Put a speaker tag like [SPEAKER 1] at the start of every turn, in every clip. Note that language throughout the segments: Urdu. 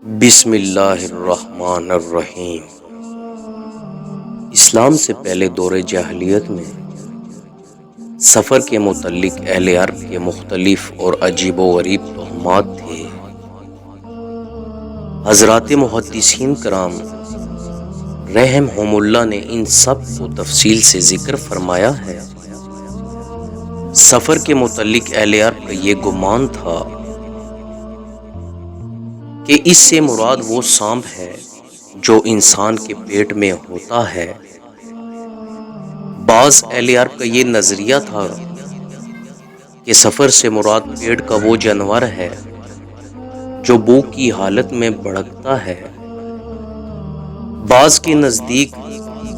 [SPEAKER 1] بسم اللہ الرحمن الرحیم۔ اسلام سے پہلے دور جاہلیت میں سفر کے متعلق اہل عرب کے مختلف اور عجیب و غریب توہمات تھے۔ حضرات محدثین کرام رحمہم اللہ نے ان سب کو تفصیل سے ذکر فرمایا ہے۔ سفر کے متعلق اہل عرب کا یہ گمان تھا کہ اس سے مراد وہ سانپ ہے جو انسان کے پیٹ میں ہوتا ہے۔ بعض اہل عرب کا یہ نظریہ تھا کہ سفر سے مراد پیٹ کا وہ جانور ہے جو بھوک کی حالت میں بھڑکتا ہے۔ بعض کے نزدیک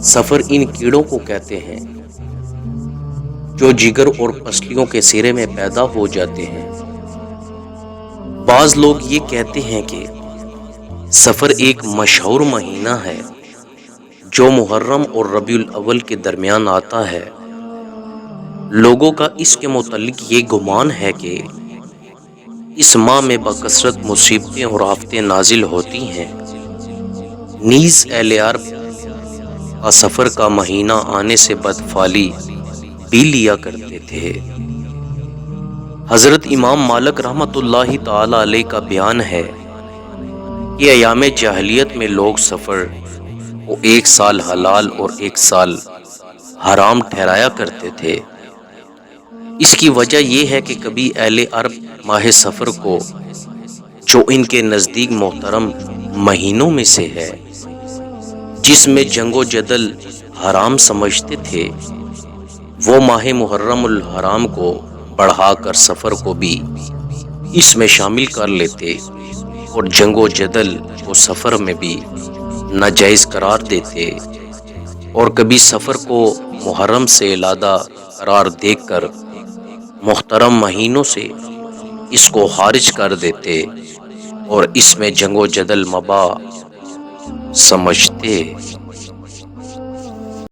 [SPEAKER 1] سفر ان کیڑوں کو کہتے ہیں جو جگر اور پسلیوں کے سرے میں پیدا ہو جاتے ہیں۔ بعض لوگ یہ کہتے ہیں کہ سفر ایک مشہور مہینہ ہے جو محرم اور ربیع الاول کے درمیان آتا ہے۔ لوگوں کا اس کے متعلق یہ گمان ہے کہ اس ماہ میں بکثرت مصیبتیں اور آفتیں نازل ہوتی ہیں۔ نیز اہل عرب کا سفر کا مہینہ آنے سے بدفعلی بھی لیا کرتے تھے۔ حضرت امام مالک رحمۃ اللہ تعالی علیہ کا بیان ہے کہ ایام جاہلیت میں لوگ سفر کو ایک سال حلال اور ایک سال حرام ٹھہرایا کرتے تھے۔ اس کی وجہ یہ ہے کہ کبھی اہل عرب ماہ سفر کو، جو ان کے نزدیک محترم مہینوں میں سے ہے، جس میں جنگ و جدل حرام سمجھتے تھے، وہ ماہ محرم الحرام کو بڑھا کر سفر کو بھی اس میں شامل کر لیتے اور جنگ و جدل کو سفر میں بھی ناجائز قرار دیتے، اور کبھی سفر کو محرم سے علیحدہ قرار دے کر محترم مہینوں سے اس کو خارج کر دیتے اور اس میں جنگ و جدل مباح سمجھتے۔